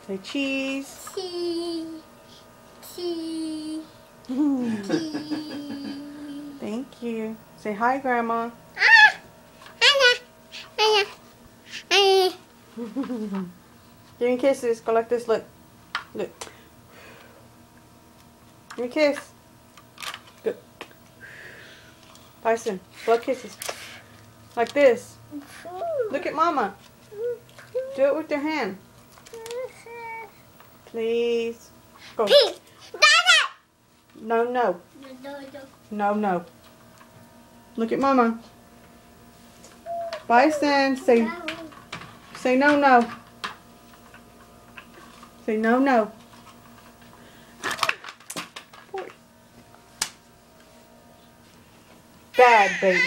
Say cheese. Cheese. Cheese. Thank you. Say hi, Grandma. Give me kisses. Go like this. Look. Look. Give me a kiss. Good. Bison. Blow kisses. Like this. Look at Mama. Do it with your hand. Please. Go. No, no. No, no. Look at Mama. Bison. Say no, no. Say no, no. Bad baby.